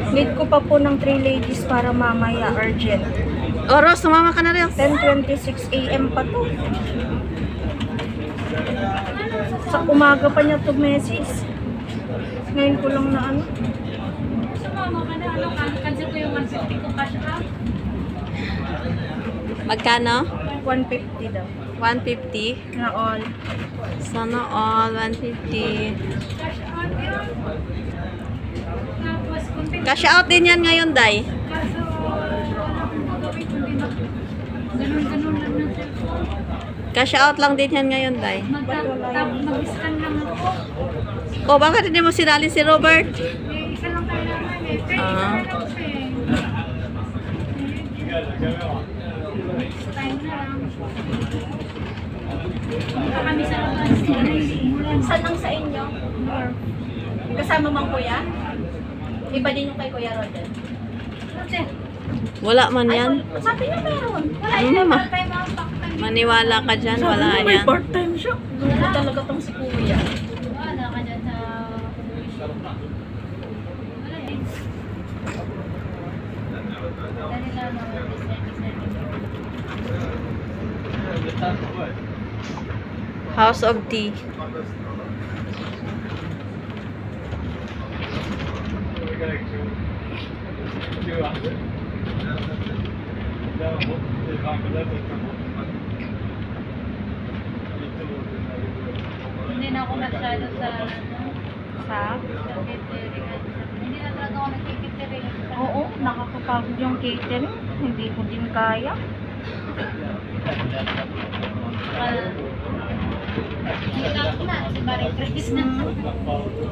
Need ko pa po ng 3 ladies para mamaya urgent. Rose, sumama ka na rin. 10:26 AM pa to. Sa umaga pa niya to message. Ngayon ko lang na ano. Sumama ka na, cancel ko yung 150 ko cash out. Magkano? 150 daw. 150. Na all. Sana all 150. Cash out yun. Tapos, content. Cash out din yan ngayon, Day. Kaso, wala akong magawin kundi na ganun-ganun lang ng cellphone. Cash out lang din yan ngayon, Day. Mag-scan lang ako. O, bakit hindi mo sinali si Robert? Eh, isa lang tayo naman eh. Pwede Ah. na lang kasi. Time na lang. Punta kami sa labas. Saan ang sa inyo? Kasama mang kuya? Iba din yung kay Kuya Rodel. Roger, Wala man yan. Sabi niya meron. wala Ano yun. ma? Wala tayo mga paktan. Maniwala ka dyan, wala may yan. part-time siya. Gusto talaga tong si Kuya. Wala ka dyan sa wala eh. Dali lang naman. House of Tea. Hindi na ako masyado sa Sa? catering. Hindi na talaga ako nagkikitering. Oo, nakakapagod yung catering. Hindi ko din kaya. Hindi na ako na. Si Marie Grace na.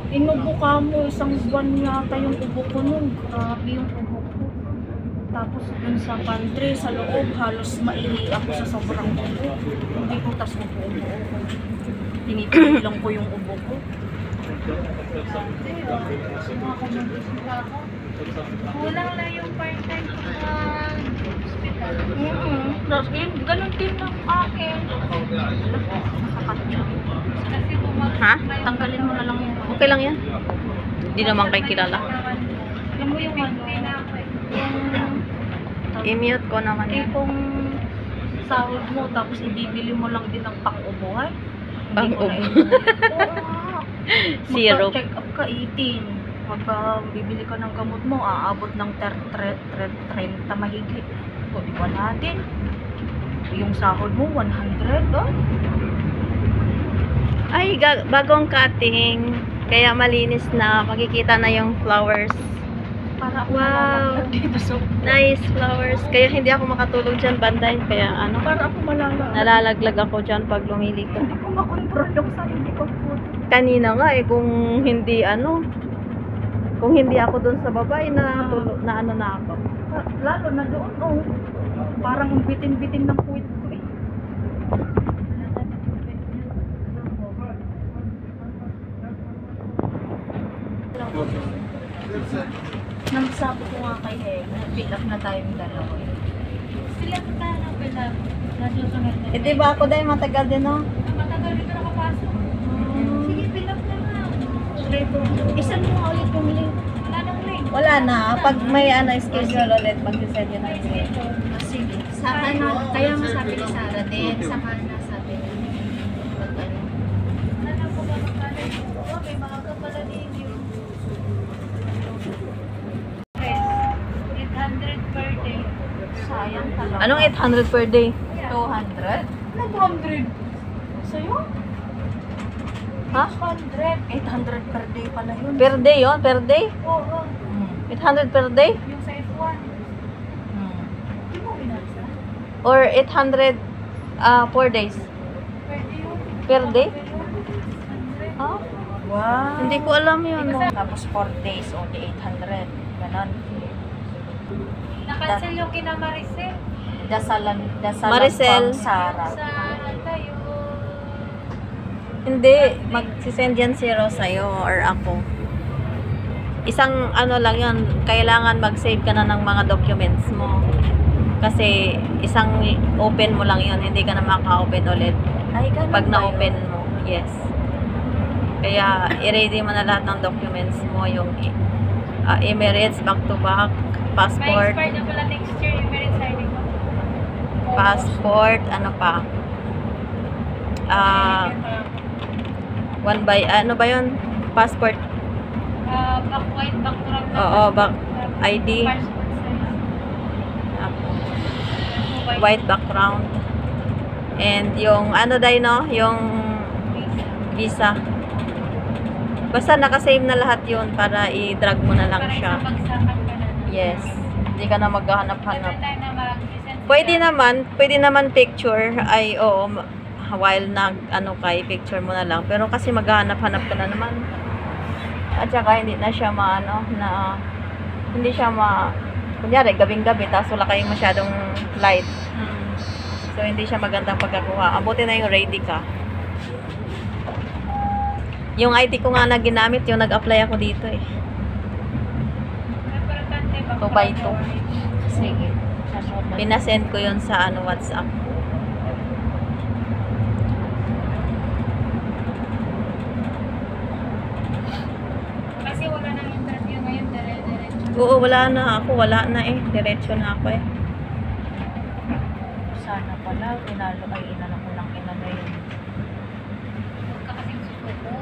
Inubo ka mo, isang buwan yata yung ubo ko nun. Grabe yung ubo ko. Tapos dun sa pantry, sa loob, halos maihi ako sa sobrang ubo. Hindi ko tas ubo-ubo ko. Tinipilang ko yung ubo ko. Kulang lang yung part-time sa hospital. Tapos ganun din ng akin. Nakakatya. Kasi bumagsak Ha? na yung Tanggalin mo na lang yun. Okay lang yan. Hindi naman kay kilala. Alam mo yung ano, I-mute ko naman yan. tipong sahod mo, tapos ibibili mo lang din ng pang-ubuhay. Pang-ubo. Oo. Syrup. Magpa-check up ka 18. Pag bibili ka ng gamot mo, aabot ng 30 mahigit. O, di wala din. Yung sahod mo, 100. Oh. Ay, bagong cutting. Kaya malinis na. Makikita na yung flowers. Para Wow. dito so. Nice flowers. Kaya hindi ako makatulog dyan, banday. Kaya ano, Para ako malala. nalalaglag ako dyan pag lumiliko. Hindi ko makontrol yung sarili ko po. Kanina nga kung hindi kung hindi ako doon sa baba, natulog na ano na ako. Lalo na doon, oh. Parang ang bitin-bitin ng puwit ko eh. Nang sabi ko nga kay Heng, nag-fill up na tayong dalawa. Sila ka na pala. Nasusunod na. Eh, di ba ako dahil matagal din, no? Matagal dito nakapasok. Sige, fill up na nga. Isan mo nga ulit yung link. Wala nang link. Wala na. Pag may schedule ulit, mag-send yun ng link. Sige. Saka na, kaya nga sabi ni Sarah din, saka na sabi niya. Ano po ba magkano? Oh, may mga kapala din yun. 800 per day. Sayang talaga. Anong 800 per day? 200? Nag-100. Sa'yo? Ha? 800. 800 per day pala yun. Per day yun? Per day? Oo, 800 per day? yung sa F1. Hindi mo binasa? Or 800 4 days? Pwede yun. Per day? 600. Ah, Wow. hindi ko alam yun. No? Tapos 4 days, only 800. Ganon. Nakancel yung kina Maricel. Dasalan Maricel. pang Sara. Sa tayo. Hindi. Magsisend yan si Rose sa'yo or ako. Isang ano lang yun, kailangan mag-save ka na ng mga documents mo. Kasi isang open mo lang yun, hindi ka na maka-open ulit. Ay, ganun Pag ba na-open yun? mo, yes. Kaya, i-ready mo na lahat ng documents mo, yung Emirates, back-to-back, passport, May expire na pala next year yung merit signing ko. passport, ano pa? One by, ano ba yun? Passport. Back white, back to round. Oo, back ID. Passport size. White background. And yung, ano day, no? Yung visa. Basta nakasave na lahat yun para i-drag mo na lang Para siya. sa bagsakan ka na. Yes. Hindi ka na maghahanap-hanap. Every time na mag-send Pwede naman picture, ay oo, while ano kay picture mo na lang. Pero kasi maghahanap-hanap ka na naman. At saka hindi na siya hindi siya kunyari, gabing-gabi, tapos wala kayong masyadong light. So, hindi siya magandang pagkakuha. Abuti na yung ready ka. Yung ID ko nga na ginamit, yung nag-apply ako dito eh. Importante, back 2 by 2. Sige. Pinasend ko yun sa WhatsApp. Kasi wala nang interview ngayon, dire-diretso. Oo, wala na eh. Diretso na ako eh. Sana pala, inalo ko lang inano yun. Huwag ka kasing susuko.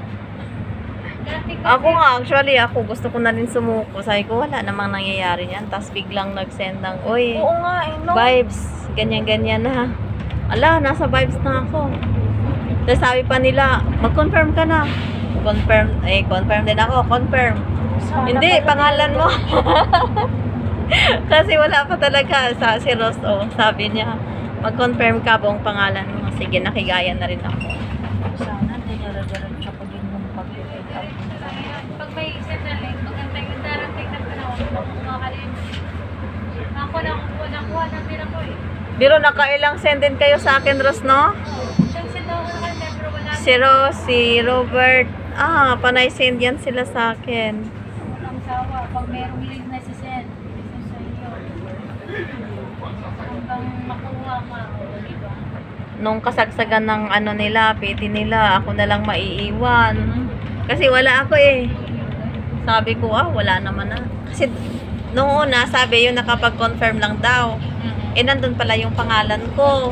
Dati kasi, Ako nga, actually, gusto ko na rin sumuko. Sabi ko, wala namang nangyayari yan. Tapos biglang nag-send ng, oy, Oo nga, no? vibes, ganyan-ganyan na. Ala, nasa vibes na ako. Tapos sabi pa nila, mag-confirm ka na. Confirm din ako, confirm. Sana Hindi, pala pangalan mo. Kasi wala pa talaga si Ross, sabi niya, mag-confirm ka buong pangalan mo. Sige, nakigaya na rin ako. Sana dinara-diretso ko din yung pag-fill out. pag may send na link, maganda yung darating na panahon, makukuha ka rin. Ako nakuha natin ako eh. Biro, nakailang send din kayo sa akin, Ross, no? Siyang send ako na kanila, pero wala Si Ross, si Robert, panay send yan sila sa akin. walang sawa. Pag merong link na sisend, isend sa iyo. Hanggang makuha ka, diba? Nung kasagsagan ng PT nila, ako na lang maiiwan. Kasi wala ako eh. Sabi ko, wala naman na. Kasi nung una, sabi yun nakapag-confirm lang daw. Nandun pala yung pangalan ko.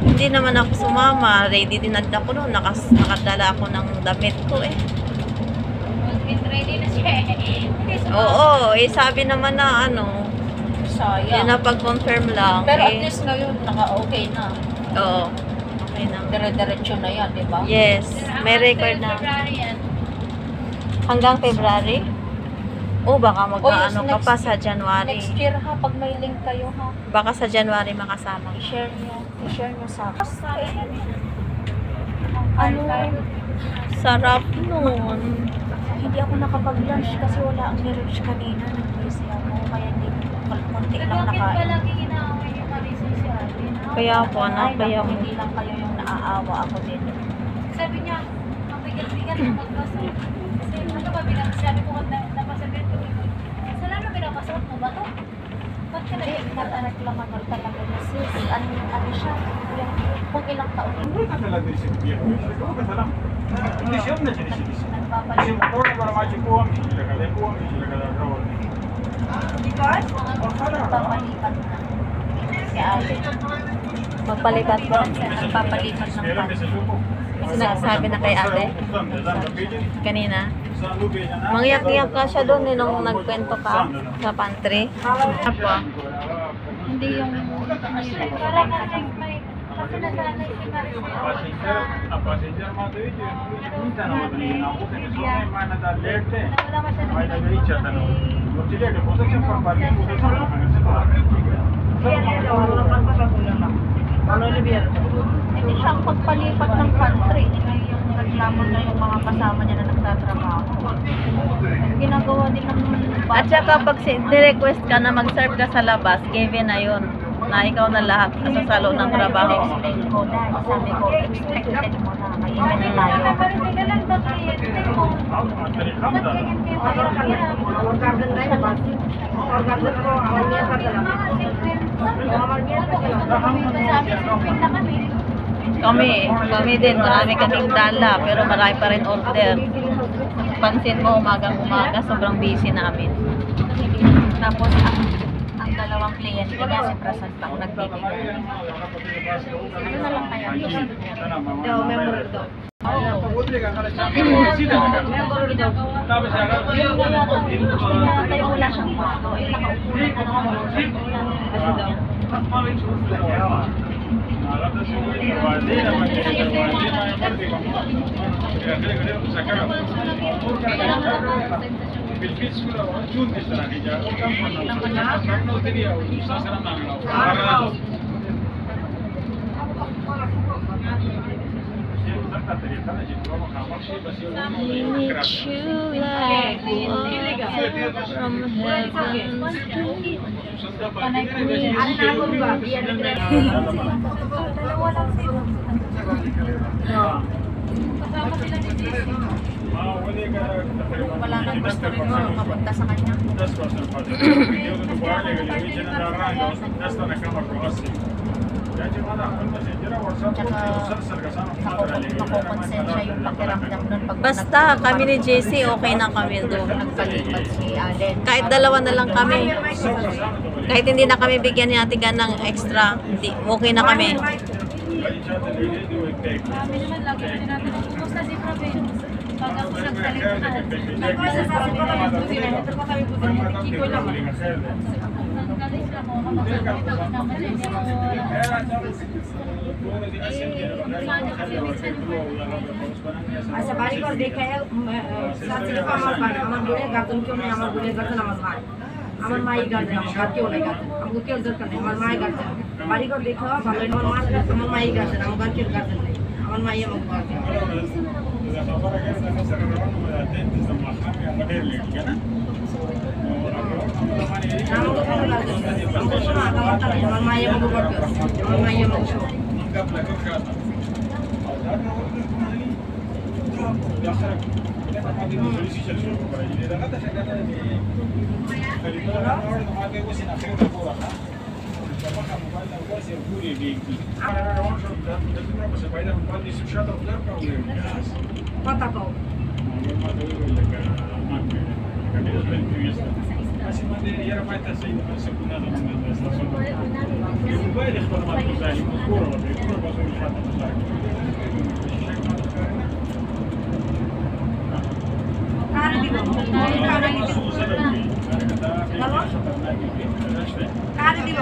Hindi naman ako sumama. Ready din ako noon. Nakadala ako ng damit ko eh. Ready na siya eh. Oo, sabi naman na Sayang. yun na pag-confirm lang. Pero at least ngayon, naka-okay na. Oo. Okay na. Dire-diretso na yan, di ba? Yes, may record na. Hanggang February? Baka mag-ano ka pa sa January. Next year ha, pag may link kayo ha, Baka sa January makasama. i-share nyo sa akin. Ano? Sarap nun. Hindi ako nakapag-lunch kasi wala ang nireach kanina. Nag-busy ako, kaya hindi konti Pero lang bakit nakain. palagi inaaway yung Marisa si Ate? Kaya po, Ay, kaya naku, hindi lang kayo yung naaawa ako din. Sabi niya, ang bigat-bigat na magbasa. Kasi ano ba sabi ko kung napasabihin ko, sa lalo binabasot mo ba to? Ba't ka Hindi, na nagreklaman ko talaga na sis. Ano siya, kung ilang taon Katala din si Pierre. Ikaw katala. Hindi siya na siya siya. Kasi nagpapalit. motor para majukuhan sila kada kuhan sila kada road. Nagpapalipat na. Si Ate. Magpalipat ko. Nagpapalipat ng Pero pan. kasi lupo. Sinasabi na kay ate kanina. Mangyak-yak ka siya doon nung nagkwento ka sa pantry. Apa? Hindi yung Wala ka rin may, kasi nasanay si Marisa. Passenger mo to yun. Minta na mo din ako kasi so may mana da alerte. Wala ka siya May nag-reach at ano. Consider ko sa siyang papali ko sa hindi siya ang pagpalipat ng country. Yung reklamo na yung mga kasama niya na nagtatrabaho. Ginagawa din ng At saka pag ni-request ka na mag-serve ka sa labas, given na yun. Na ikaw na lahat kasasalo ng trabaho. explain ko dahil sabi ko, expected mo na may email tayo. Marisa ka lang ba kliyente mo? Ba't ganyan kayo mahirap-hirap? Kami din, marami kaming dala, pero marami pa rin order. Pansin mo, umagang-umaga, sobrang busy namin. Tapos, ang dalawang kliyente niya, si Prasan pang nagbibigay. Ano na lang kaya? Daw, member daw. Tayo wala siyang gusto. Dalawa lang sila. Kasama sila ni Jesse. Wala nang gusto rin mo mapunta sa kanya. Makukonsensya yung pakiramdam nun pag Basta kami ni JC, okay na kami doon. nagpalipat si Allen. Kahit dalawa na lang kami. Kahit hindi na kami bigyan ni Ate Gan ng extra, okay na kami. Kami naman lagi din natin. Kumusta si Pravin? Pag ako nagsalita na. Nagsasabi pa kami po sila. Ito pa kami po sila. Kiko lang. Nanggalis ako. Magsalita ko naman siya. Sana kasi minsan আচ্ছা বাড়ি ঘর দেখে চাচ্ছিল আমার বোনের গার্জেন কেউ নেই আমার বোনের গার্জেন আমার মা আমার মাই গার্জেন আমার আর কেউ নেই গার্জেন আমাকে কেউ দরকার নেই আমার মাই গার্জেন বাড়ি ঘর দেখে ভালো আমার মা আমার মাই গার্জেন আমার আর কেউ গার্জেন নেই আমার মাই আমার গার্জেন আমাকে কোনো গার্জেন নেই আমাকে কোনো আগামাতা নেই আমার মাই আমার গার্জেন আমার মাই আমার কথা কও কারে দিব কারে দিব কারে দিব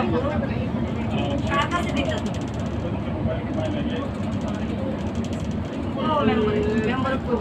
কার কাছে দিতে ও মেম্বার তো